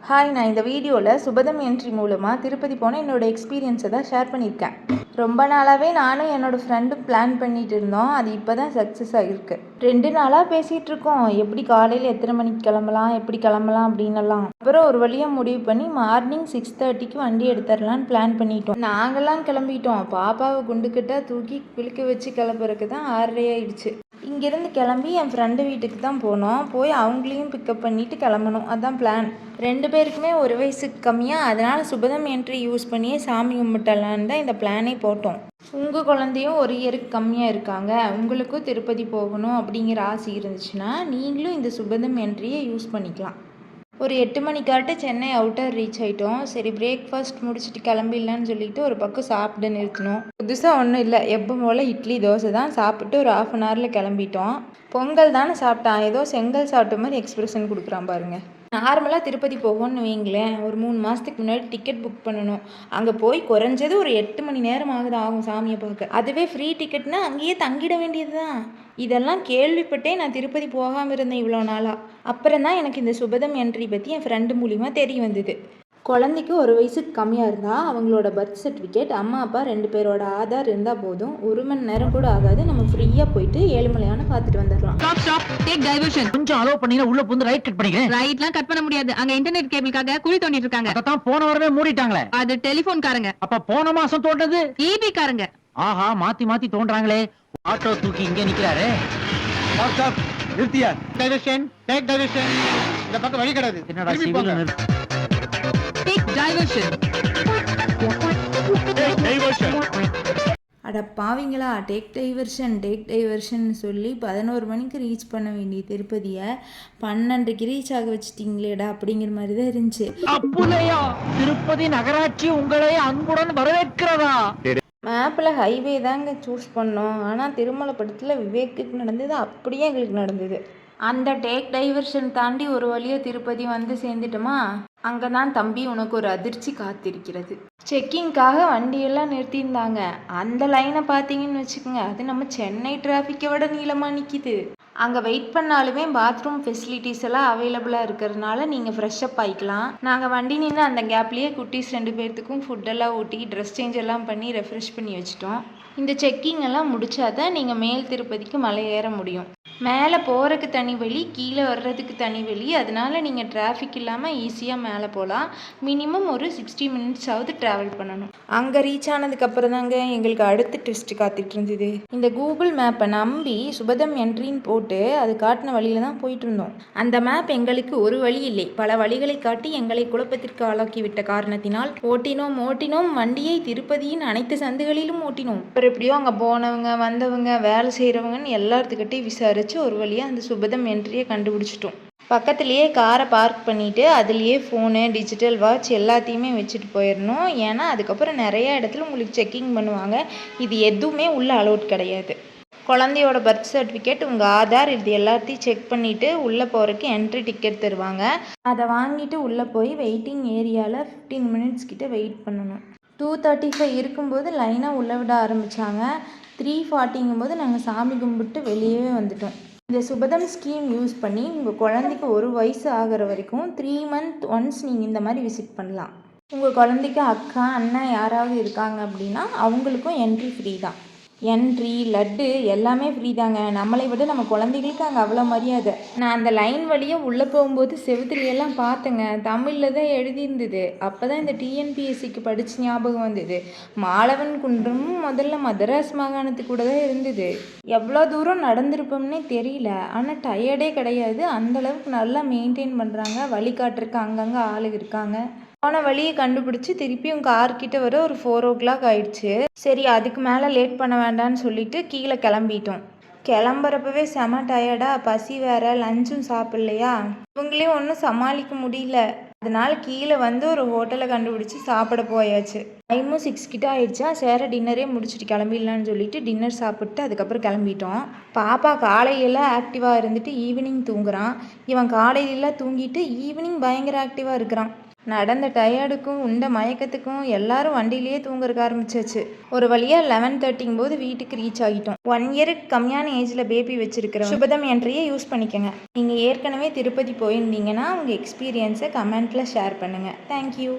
Hi, நான் இந்த வீடியோவில் சுபதம் என்ட்ரி மூலமாக திருப்பதி போன என்னோடய எக்ஸ்பீரியன்ஸை தான் ஷேர் பண்ணியிருக்கேன். ரொம்ப நாளாகவே நானும் என்னோடய ஃப்ரெண்டும் பிளான் பண்ணிகிட்டு இருந்தோம். அது இப்போ தான் சக்ஸஸ் ஆகிருக்கு. 2 நாளாக பேசிகிட்டு இருக்கோம், எப்படி காலையில் எத்தனை மணிக்கு கிளம்பலாம், எப்படி கிளம்பலாம் அப்படின்னலாம். அப்புறம் ஒரு வழியாக முடிவு பண்ணி மார்னிங் 6:30க்கு வண்டி எடுத்துடலான்னு பிளான் பண்ணிட்டோம். நாங்கள்லாம் கிளம்பிட்டோம். பாப்பாவை குண்டுக்கிட்ட தூக்கி குளிக்க வச்சு கிளம்புறதுக்கு தான் 6:30 ஆயிடுச்சு. இங்கேருந்து கிளம்பி என் ஃப்ரெண்டு வீட்டுக்கு தான் போனோம். போய் அவங்களையும் பிக்கப் பண்ணிவிட்டு கிளம்பணும். அதுதான் பிளான். 2 பேருக்குமே ஒரு வயசுக்கு கம்மியாக, அதனால் சுபதம் என்ட்ரி யூஸ் பண்ணியே சாமி கும்பிட்டலான்னு தான் இந்த பிளானே போட்டோம். உங்கள் குழந்தையும் 1 இயருக்கு கம்மியாக இருக்காங்க, உங்களுக்கும் திருப்பதி போகணும் அப்படிங்கிற ஆசை இருந்துச்சுன்னா நீங்களும் இந்த சுபதம் என்ட்ரியை யூஸ் பண்ணிக்கலாம். ஒரு 8 மணிக்காட்டு சென்னை அவுட்டர் ரீச் ஆகிட்டோம். சரி, பிரேக்ஃபாஸ்ட் முடிச்சுட்டு கிளம்பிடலான்னு சொல்லிட்டு ஒரு பக்கம் சாப்பிட நிறுத்தினோம். புதுசாக ஒன்றும் இல்லை, எப்போ போல் இட்லி தோசை தான் சாப்பிட்டு ஒரு 1/2 அன் ஹவரில் கிளம்பிட்டோம். பொங்கல் தானே சாப்பிட்டான், ஏதோ செங்கல் சாப்பிட்ட மாதிரி எக்ஸ்பிரஷன் கொடுக்குறான் பாருங்கள். நார்மலாக திருப்பதி போகணும்னு வைங்களேன், ஒரு 3 மாதத்துக்கு முன்னாடி டிக்கெட் புக் பண்ணணும். அங்கே போய் குறைஞ்சது ஒரு 8 மணி நேரம் ஆகும் சாமியை பார்க்க. அதுவே ஃப்ரீ டிக்கெட்னா அங்கேயே தங்கிட வேண்டியது தான். இதெல்லாம் கேள்விப்பட்டே நான் திருப்பதி போகாமல் இருந்தேன் இவ்வளோ நாளாக. அப்புறம் தான் எனக்கு இந்த சுபதம் என்ட்ரி பற்றி என் ஃப்ரெண்டு மூலிமா தெரிய வந்தது. குழந்தைக்கு 1 வயசுக்கு கம்மியாக இருந்தால் அவங்களோட பர்த் சர்டிஃபிகேட், அம்மா அப்பா 2 பேரோட ஆதார் இருந்தால் போதும். 1 மணி நேரம் கூட ஆகாது. நம்ம ஃப்ரீயாக போயிட்டு ஏழுமலையான பார்த்துட்டு வந்துடலாம். கொஞ்சம் அலோவ் பண்ணீங்கன்னா உள்ள புந்து ரைட் கட் பண்ணிக்கிறேன். ரைட்லாம் கட் பண்ண முடியாது. அங்க இன்டர்நெட் கேபிளுக்காக குழி தோண்டிட்டு இருக்காங்க. அதான் போன வாரமே மூடிட்டாங்களே. அது டெலிபோன் காரங்க. அப்ப போன மாசம் தோண்டது ஈபி காரங்க. ஆஹா, மாத்தி மாத்தி தோன்றாங்களே. ஆட்டோ தூக்கி இங்க நிக்கிறாரு. வாட்ஸ்அப் நிறுத்தியா? Diversion, take diversion. இந்த பக்கம் வழி கிடையாது. என்னடா civil take diversion. Take diversion. அட பாவிங்களா, டேக் டைவர்ஷன் சொல்லி 11 மணிக்கு ரீச் பண்ண வேண்டிய திருப்பதியை 12க்கு ரீச் ஆக வச்சிட்டீங்களேடா அப்படிங்கிற மாதிரி தான் இருந்துச்சு. அப்புலையா, திருப்பதி நகராட்சி உங்களை அன்புடன் வரவேற்கிறதா? மேப்பில் ஹைவே தாங்க சூஸ் பண்ணோம். ஆனால் திருமலைப்படத்தில் விவேக்குக்கு நடந்தது அப்படியே எங்களுக்கு நடந்தது. அந்த டேக் டைவர்ஷன் தாண்டி ஒரு வழியாக திருப்பதி வந்து சேர்ந்துட்டோமா, அங்கே தான் தம்பி உனக்கு ஒரு அதிர்ச்சி காத்திருக்கிறது. செக்கிங்காக வண்டியெல்லாம் நிறுத்தியிருந்தாங்க. அந்த லைனை பார்த்தீங்கன்னு வச்சுக்கோங்க, அது நம்ம சென்னை டிராஃபிக்கை விட நீளமாக நிற்கிது. அங்கே வெயிட் பண்ணாலுமே பாத்ரூம் ஃபெசிலிட்டிஸ் எல்லாம் அவைலபிளாக இருக்கிறதுனால நீங்கள் ஃப்ரெஷ்அப் ஆகிக்கலாம். நாங்கள் வண்டி நின்று அந்த கேப்லேயே குட்டீஸ் 2 பேர்த்துக்கும் ஃபுட்டெல்லாம் ஊட்டி ட்ரெஸ் சேஞ்ச் எல்லாம் பண்ணி ரெஃப்ரெஷ் பண்ணி வச்சுட்டோம். இந்த செக்கிங் எல்லாம் முடிச்சாதான் நீங்கள் மேல் திருப்பதிக்கு மலை ஏற முடியும். மேலே போகிறதுக்கு தனி வழி, கீழே வர்றதுக்கு தனி வழி. அதனால நீங்கள் டிராஃபிக் இல்லாமல் ஈஸியாக மேலே போகலாம். மினிமம் ஒரு 60 மினிட்ஸாவது ட்ராவல் பண்ணணும். அங்கே ரீச் ஆனதுக்கப்புறம் தாங்க எங்களுக்கு அடுத்த ட்விஸ்ட் காத்துட்டு இருந்தது. இந்த கூகுள் மேப்பை நம்பி சுபதம் என்ட்ரின்னு போட்டு அது காட்டின வழியில் தான் போயிட்டு இருந்தோம். அந்த மேப் எங்களுக்கு ஒரு வழி இல்லை, பல வழிகளை காட்டி எங்களை குழப்பத்திற்கு ஆளாக்கி விட்ட காரணத்தினால் ஓட்டினோம் வண்டியை திருப்பதியின் அனைத்து சந்துகளிலும் ஓட்டினோம். அப்புறம் எப்படியோ அங்கே போனவங்க வந்தவங்க வேலை செய்கிறவங்கன்னு எல்லாத்துக்கிட்டையும் விசாரிச்சு ஒரு வழியாக அந்த சுபதம் என்ட்ரியை கண்டுபிடிச்சிட்டோம். பக்கத்துலேயே காரை பார்க் பண்ணிவிட்டு அதுலேயே ஃபோனு, டிஜிட்டல் வாட்ச் எல்லாத்தையுமே வச்சுட்டு போயிடணும். ஏன்னா அதுக்கப்புறம் நிறையா இடத்துல உங்களுக்கு செக்கிங் பண்ணுவாங்க. இது எதுவுமே உள்ள அலோட் கிடையாது. குழந்தையோட பர்த் சர்டிஃபிகேட், உங்கள் ஆதார், இது எல்லாத்தையும் செக் பண்ணிவிட்டு உள்ளே போகிறதுக்கு என்ட்ரி டிக்கெட் தருவாங்க. அதை வாங்கிட்டு உள்ளே போய் வெயிட்டிங் ஏரியாவில் 15 மினிட்ஸ் கிட்ட வெயிட் பண்ணணும். 2:35 இருக்கும்போது லைனாக உள்ளே விட ஆரம்பித்தாங்க. 3:40 போது நாங்கள் சாமி கும்பிட்டு வெளியே வந்துட்டோம். இந்த சுபதம் ஸ்கீம் யூஸ் பண்ணி உங்கள் குழந்தைக்கு 1 வயசு ஆகிற வரைக்கும் 3 மந்த் ஒன்ஸ் நீங்கள் இந்த மாதிரி விசிட் பண்ணலாம். உங்கள் குழந்தைக்கு அக்கா, அண்ணன் யாராவது இருக்காங்க அப்படின்னா அவங்களுக்கும் என்ட்ரி ஃப்ரீ தான். என்ட்ரி, லட்டு எல்லாமே ஃப்ரீ தாங்க. நம்மளை விட நம்ம குழந்தைகளுக்கு அங்கே அவ்வளோ மரியாதை. நான் அந்த லைன் வழியாக உள்ளே போகும்போது செவுத்துலையெல்லாம் பார்த்தேங்க, தமிழில் தான் எழுதியிருந்தது. அப்போ தான் இந்த டிஎன்பிஎஸ்சிக்கு படித்து ஞாபகம் வந்தது. மாலவன் குன்றும் முதல்ல மதராஸ் மாகாணத்துக்கு கூட தான் இருந்தது. எவ்வளோ தூரம் நடந்திருப்போம்னே தெரியல, ஆனால் டயர்டே கிடையாது. அந்தளவுக்கு நல்லா மெயின்டைன் பண்ணுறாங்க. வழிகாட்டுறதுக்கு அங்கங்கே ஆளுங்க இருக்காங்க. போன வழியை கண்டுபிடிச்சி திருப்பியும் கார்கிட்ட வர ஒரு 4 o'clock ஆயிடுச்சு. சரி, அதுக்கு மேலே லேட் பண்ண வேண்டான்னு சொல்லிட்டு கீழே கிளம்பிட்டோம். கிளம்புறப்பவே செம டயர்டா, பசி வேற, லஞ்சும் சாப்பிட்லையா, இவங்களையும் ஒன்றும் சமாளிக்க முடியல. அதனால கீழே வந்து ஒரு ஹோட்டலை கண்டுபிடிச்சி சாப்பிட போயாச்சு. டைமும் 6 கிட்ட ஆயிடுச்சா, சேர டின்னரே முடிச்சுட்டு கிளம்பிடலான்னு சொல்லிட்டு டின்னர் சாப்பிட்டு அதுக்கப்புறம் கிளம்பிட்டோம். பாப்பா காலையிலலாம் ஆக்டிவாக இருந்துட்டு ஈவினிங் தூங்குறான். இவன் காலையிலலாம் தூங்கிட்டு ஈவினிங் பயங்கர ஆக்டிவாக இருக்கிறான். நடந்த டயர்டுக்கும் உண்ட மயக்கத்துக்கும் எல்லாரும் வண்டியிலேயே தூங்குறக்க ஆரம்பிச்சாச்சு. ஒரு வழியாக 11:30 போது வீட்டுக்கு ரீச் ஆகிட்டோம். 1 இயருக்கு கம்மியான ஏஜில் பேபி வச்சிருக்கிறோம். சுபதம் என்ட்ரியை யூஸ் பண்ணிக்கங்க. நீங்கள் ஏற்கனவே திருப்பதி போயிருந்தீங்கன்னா உங்கள் எக்ஸ்பீரியன்ஸை கமெண்ட்டில் ஷேர் பண்ணுங்கள். தேங்க்யூ.